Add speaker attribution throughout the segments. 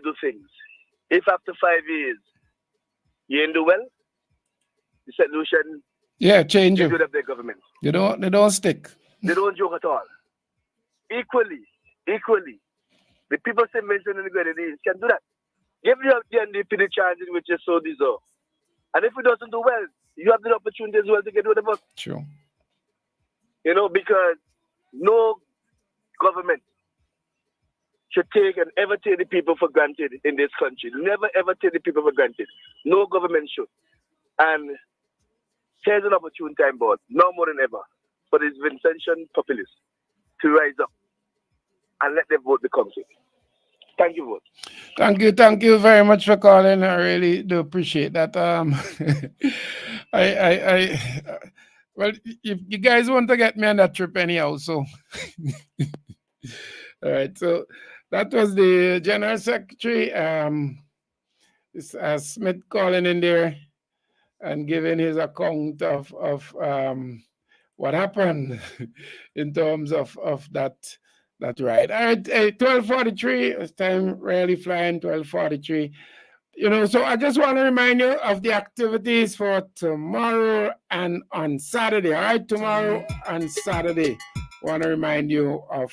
Speaker 1: do things. If after 5 years you ain't do well, the solution
Speaker 2: Yeah, change
Speaker 1: get
Speaker 2: you.
Speaker 1: rid of their government.
Speaker 2: They don't stick.
Speaker 1: They don't joke at all. Equally, the people say mention in the Grenadines can do that. Give the NDP the chance in which they so deserve. And if it doesn't do well, you have the opportunity as well to get rid of us.
Speaker 2: True.
Speaker 1: Because no government should take and ever take the people for granted in this country. Never ever take the people for granted. No government should. And here's an opportune time, board, no more than ever, for this Vincentian populace to rise up and let them vote the country. Thank you, vote.
Speaker 2: Thank you very much for calling. I really do appreciate that. Well, if you guys want to get me on that trip anyhow, so all right. So that was the General Secretary, Smith, calling in there and giving his account of what happened in terms of that ride. All right, 12:43. It's time really flying. 12:43. So I just want to remind you of the activities for tomorrow and on Saturday. All right, tomorrow and Saturday. Want to remind you of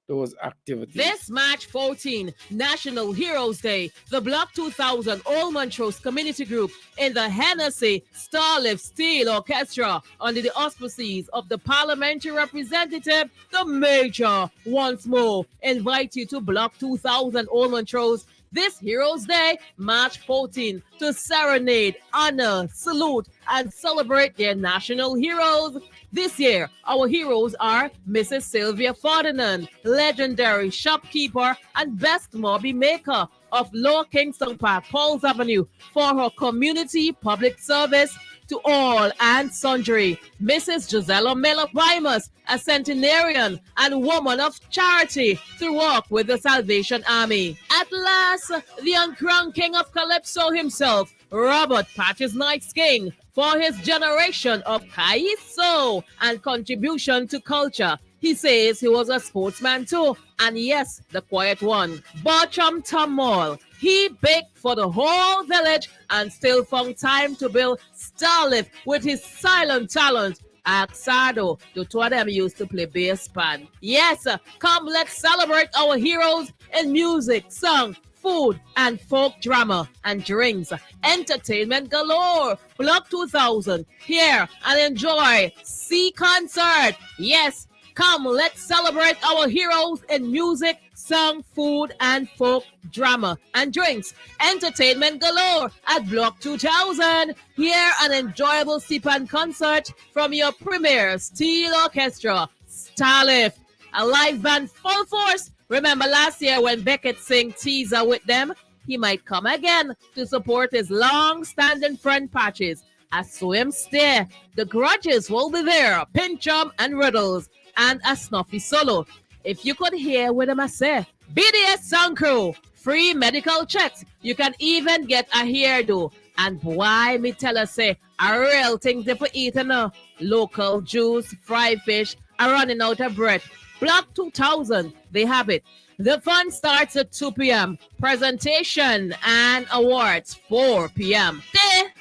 Speaker 2: those activities.
Speaker 3: This March 14, National Heroes Day, the Block 2000 Old Montrose Community Group in the Hennessy Starlift Steel Orchestra under the auspices of the parliamentary representative, the Major, once more invite you to Block 2000 Old Montrose this Heroes Day, March 14, to serenade, honor, salute, and celebrate their national heroes. This year, our heroes are Mrs. Sylvia Ferdinand, legendary shopkeeper and best mobby maker of Lower Kingston Park, Pauls Avenue, for her community public service to all and sundry. Mrs. Gisela Miller Primus, a centenarian and woman of charity to work with the Salvation Army. At last, the uncrowned king of Calypso himself, Robert Patches Knights King, for his generation of Kaiso and contribution to culture. He says he was a sportsman too, and yes, the quiet one. Bartram Tamal, he baked for the whole village and still found time to build Starlift with his silent talent. Axado, the two of them used to play bass band. Yes, come let's celebrate our heroes in music, song, food, and folk drama and drinks. Entertainment galore. Block 2000. Here and enjoy. See concert. Yes, come, let's celebrate our heroes in music, song, food, and folk drama and drinks. Entertainment galore at Block 2000. Hear an enjoyable sip-and concert from your premier steel orchestra, Starlift. A live band full force. Remember last year when Beckett sang Teaser with them? He might come again to support his long-standing friend Patches. I saw him stare. The Grudges will be there, Pinchum and Riddles, and a snuffy solo. If you could hear what I say, BDS Sound Crew, free medical checks. You can even get a hairdo. And boy, me tell us, say, a real thing they put eating local juice, fried fish, are running out of bread. Block 2000, they have it. The fun starts at 2 p.m. Presentation and awards 4 p.m.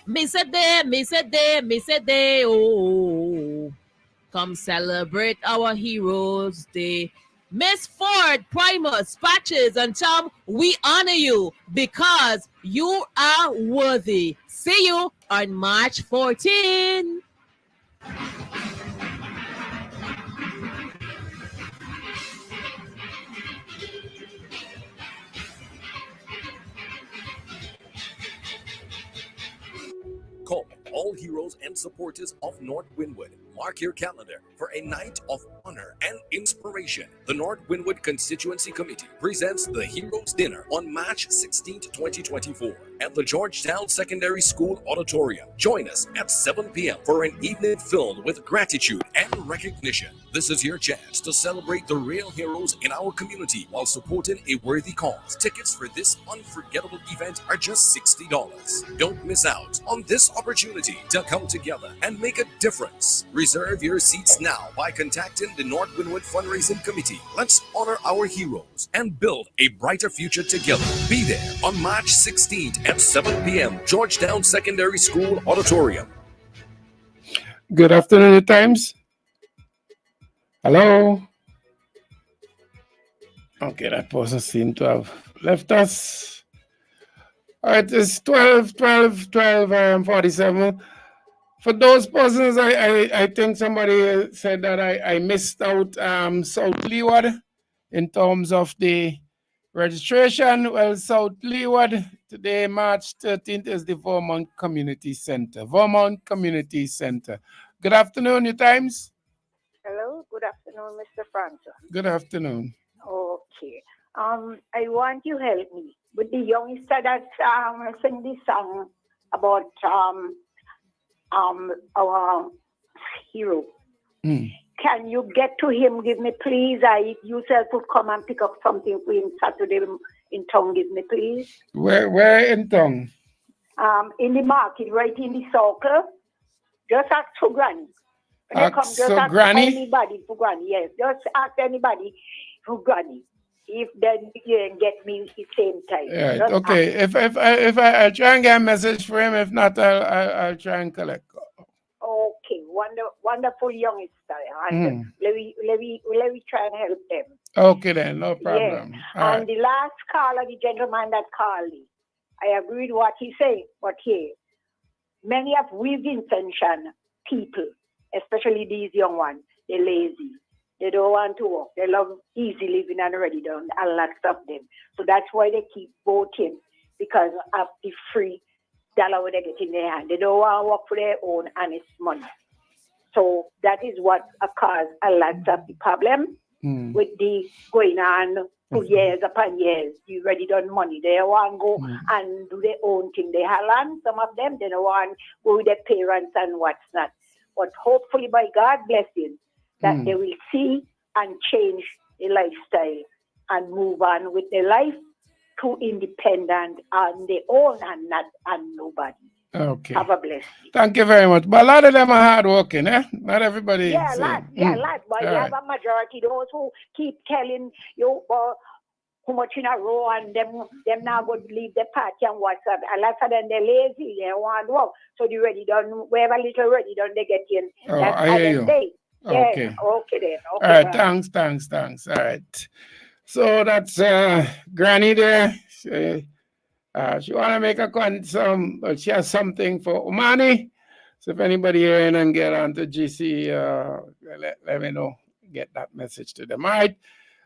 Speaker 3: Miss a day, oh. Come celebrate our Heroes Day. Miss Ford, Primus, Patches, and Tom, we honor you because you are worthy. See you on March 14.
Speaker 4: Call all heroes and supporters of North Windward. Mark your calendar for a night of honor and inspiration. The North Windward Constituency Committee presents the Heroes Dinner on March 16, 2024 at the Georgetown Secondary School Auditorium. Join us at 7 p.m. for an evening filled with gratitude and recognition. This is your chance to celebrate the real heroes in our community while supporting a worthy cause. Tickets for this unforgettable event are just $60. Don't miss out on this opportunity to come together and make a difference. Reserve Reserve your seats now by contacting the North Windward Fundraising Committee. Let's honor our heroes and build a brighter future together. Be there on March 16th at 7 p.m. Georgetown Secondary School Auditorium.
Speaker 2: Good afternoon, New Times. Hello. Okay, that person seemed to have left us. All right, it's 47. For those persons, I think somebody said that I missed out South Leeward in terms of the registration. Well, South Leeward, today, March 13th, is the Vermont Community Center. Vermont Community Center. Good afternoon, New Times.
Speaker 5: Hello, good afternoon, Mr. Francis.
Speaker 2: Good afternoon.
Speaker 5: Okay. I want you to help me with the youngster that sing this song about our hero. Can you get to him? Give me, please. I yourself would come and pick up something for him Saturday in town. Give me, please.
Speaker 2: Where in town?
Speaker 5: In the market, right in the circle. Just ask for Granny. When they come, just ask anybody for Granny. Yes, just ask anybody for Granny. If then you can get me at the same time.
Speaker 2: Right. Okay. If I try and get a message for him, if not, I'll try and collect.
Speaker 5: Okay. Wonderful youngster. And let me try and help them.
Speaker 2: Okay then, no problem.
Speaker 5: Yes. And the last caller, the gentleman that called me, I agree with what he said, but here, many of with intention people, especially these young ones, they're lazy. They don't want to work. They love easy living and already done a lot of them. So that's why they keep voting, because of the free dollar they get in their hand. They don't want to work for their own honest money. So that is what caused a lot of the problem with the going on for years upon years. You already done money. They want to go and do their own thing. They have land, some of them. They don't want to go with their parents and what's not. But hopefully by God blessing, that they will see and change their lifestyle and move on with their life to independent on their own and not on nobody.
Speaker 2: Okay.
Speaker 5: Have a blessed day.
Speaker 2: Thank you very much. But a lot of them are hardworking, eh? Not everybody.
Speaker 5: Yeah, a lot. Yeah, a lot. But you have a majority, those who keep telling you how much in a row and them now go to leave the party and what's up. A lot of them, they're lazy. They want to work. So they already done, wherever little already done, they get in.
Speaker 2: Oh, I hear you.
Speaker 5: Day.
Speaker 2: Okay.
Speaker 5: Yeah, okay then. Okay,
Speaker 2: all right,
Speaker 5: bye.
Speaker 2: Thanks. All right. So that's Granny there. She want to make she has something for Umani. So if anybody here and get on to GC, let me know. Get that message to them. All right.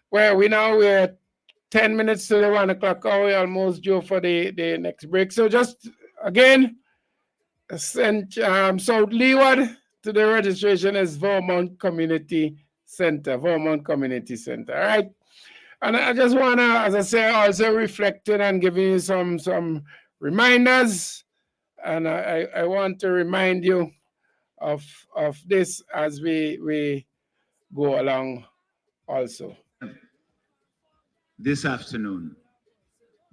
Speaker 2: Well, we're 10 minutes to the 1 o'clock hour. We're almost due for the next break. So just again, send South Leeward to the registration is Vermont Community Center. Vermont Community Center. All right. And I just want to, as I say, also reflecting and giving you some reminders. And I want to remind you of this as we go along also.
Speaker 6: This afternoon.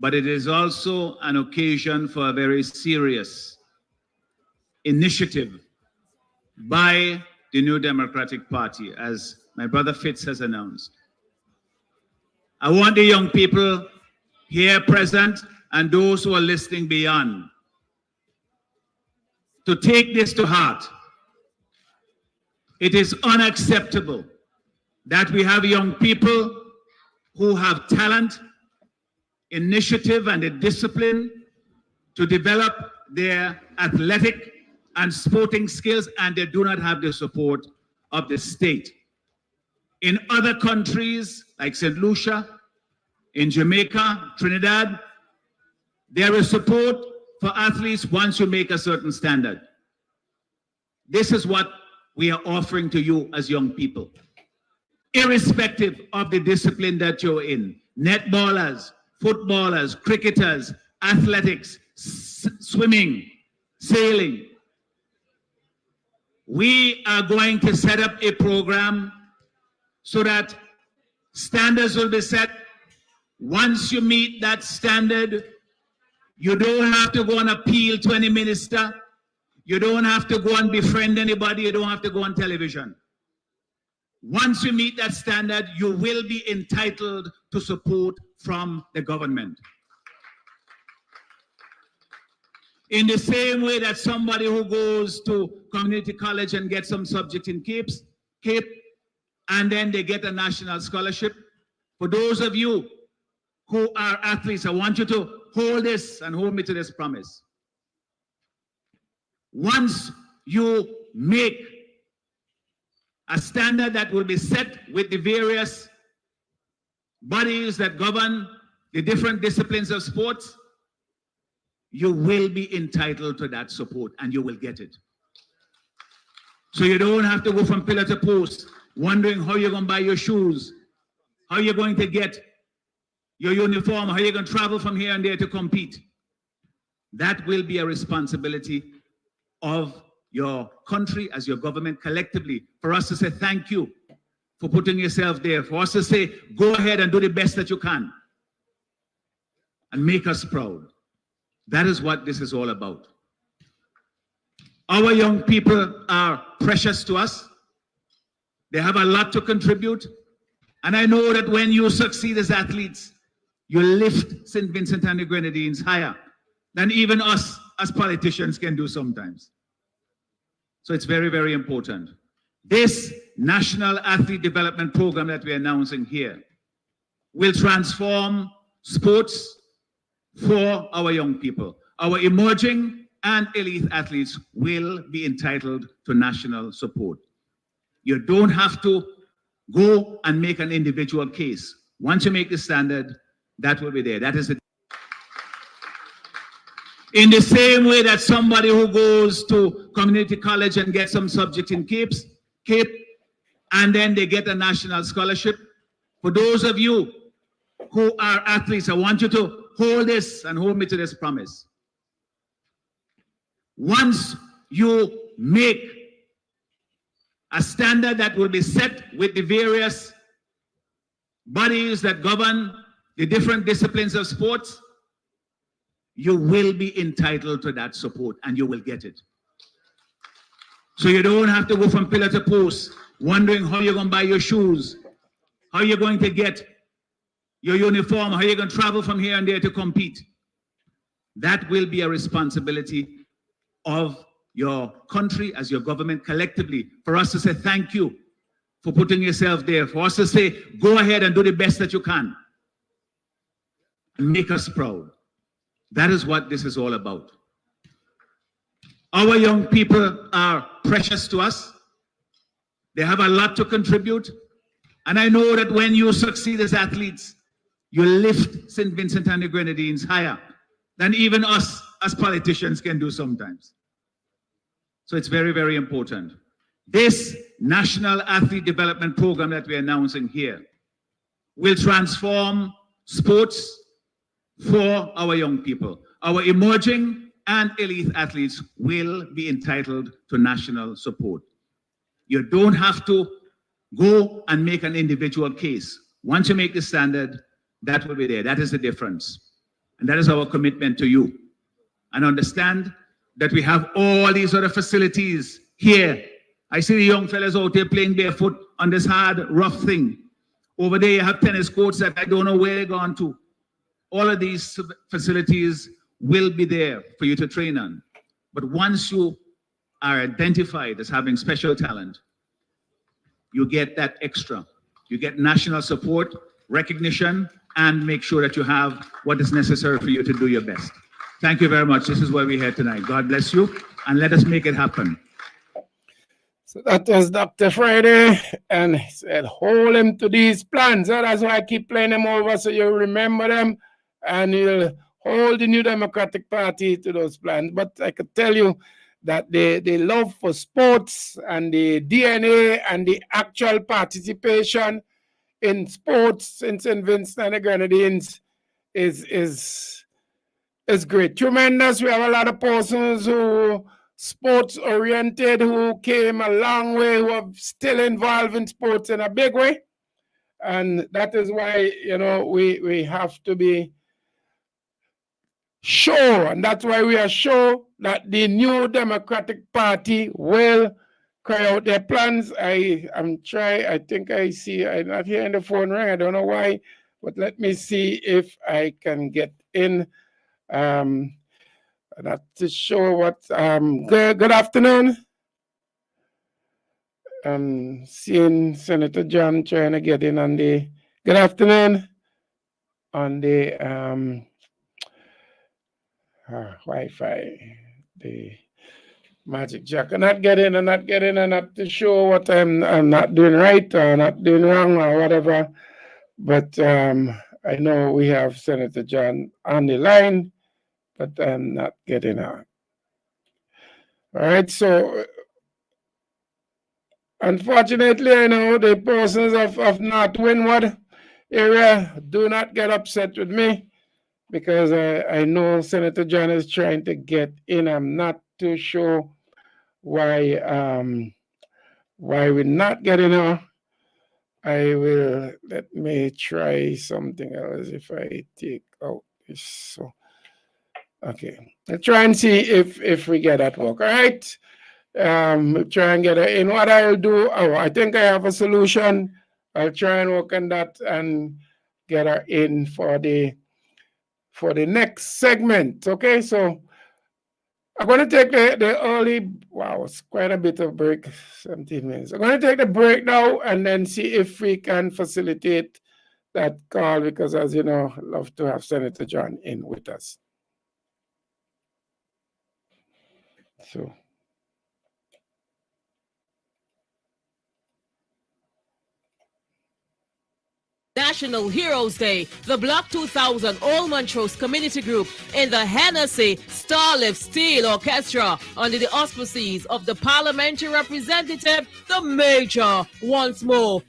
Speaker 6: But it is also an occasion for a very serious initiative by the New Democratic Party, as my brother Fitz has announced. I want the young people here present and those who are listening beyond to take this to heart. It is unacceptable that we have young people who have talent, initiative, and a discipline to develop their athletic and sporting skills, and they do not have the support of the state. In other countries like St. Lucia, in Jamaica, Trinidad, there is support for athletes once you make a certain standard. This is what we are offering to you as young people. Irrespective of the discipline that you're in, netballers, footballers, cricketers, athletics, swimming, sailing, we are going to set up a program so that standards will be set. Once you meet that standard, you don't have to go and appeal to any minister. You don't have to go and befriend anybody. You don't have to go on television. Once you meet that standard, you will be entitled to support from the government. In the same way that somebody who goes to community college and gets some subject in Cape, and then they get a national scholarship. For those of you who are athletes, I want you to hold this and hold me to this promise. Once you make a standard that will be set with the various bodies that govern the different disciplines of sports, you will be entitled to that support and you will get it. So you don't have to go from pillar to post wondering how you're going to buy your shoes, how you're going to get your uniform, how you're going to travel from here and there to compete. That will be a responsibility of your country as your government collectively, for us to say thank you for putting yourself there, for us to say go ahead and do the best that you can and make us proud. That is what this is all about. Our young people are precious to us. They have a lot to contribute. And I know that when you succeed as athletes, you lift St. Vincent and the Grenadines higher than even us as politicians can do sometimes. So it's very, very important. This National Athlete Development Program that we're announcing here will transform sports for our young people. Our emerging and elite athletes will be entitled to national support. You don't have to go and make an individual case. Once you make the standard, that will be there. That is it. In the same way that somebody who goes to community college and gets some subject in Cape, and then they get a national scholarship. For those of you who are athletes, I want you to hold this and hold me to this promise. Once you make a standard that will be set with the various bodies that govern the different disciplines of sports, you will be entitled to that support and you will get it. So you don't have to go from pillar to post wondering how you're going to buy your shoes, how you're going to get your uniform, how you're going to travel from here and there to compete. That will be a responsibility of your country as your government collectively, for us to say thank you for putting yourself there, for us to say go ahead and do the best that you can and make us proud. That is what this is all about. Our young people are precious to us. They have a lot to contribute. And I know that when you succeed as athletes, you lift St. Vincent and the Grenadines higher than even us as politicians can do sometimes. So it's very, very important. This National Athlete Development Program that we're announcing here will transform sports for our young people. Our emerging and elite athletes will be entitled to national support. You don't have to go and make an individual case. Once you make the standard, that will be there. That is the difference. And that is our commitment to you. And understand that we have all these other facilities here. I see the young fellas out there playing barefoot on this hard, rough thing. Over there, you have tennis courts that I don't know where they're gone to. All of these facilities will be there for you to train on. But once you are identified as having special talent, you get that extra. You get national support, recognition, and make sure that you have what is necessary for you to do your best. Thank you very much. This is why we're here tonight. God bless you, and let us make it happen.
Speaker 2: So that was Dr. Friday, and he said, hold him to these plans. So that's why I keep playing them over so you remember them, and you'll hold the New Democratic Party to those plans. But I could tell you that the love for sports and the DNA and the actual participation in sports in St. Vincent and the Grenadines is great. Tremendous. We have a lot of persons who sports oriented, who came a long way, who are still involved in sports in a big way. And that is why, you know, we have to be sure, and that's why we are sure that the New Democratic Party will carry out their plans. I'm trying, I think I see, I'm not hearing the phone ring, I don't know why, but let me see if I can get in. Not to show what, good afternoon. Seeing Senator John trying to get in on the, good afternoon, on the Wi-Fi, the Magic Jack. I'm not getting, and not to show what I'm not doing right or not doing wrong or whatever. But I know we have Senator John on the line, but I'm not getting out. All right, so unfortunately, I know the persons of North Windward area do not get upset with me because I know Senator John is trying to get in. I'm not too sure why we're not getting her. I will, let me try something else if I take out this. So, okay, let's try and see if we get that work. All right, try and get her in. What I'll do, I think I have a solution. I'll try and work on that and get her in for the next segment. Okay, so I'm going to take the early, wow, it's quite a bit of break, 17 minutes. I'm going to take the break now and then see if we can facilitate that call because, as you know, I love to have Senator John in with us. So.
Speaker 3: National Heroes Day, the Block 2000 All Montrose Community Group in the Hennessy Starlift Steel Orchestra under the auspices of the parliamentary representative, the Major, once more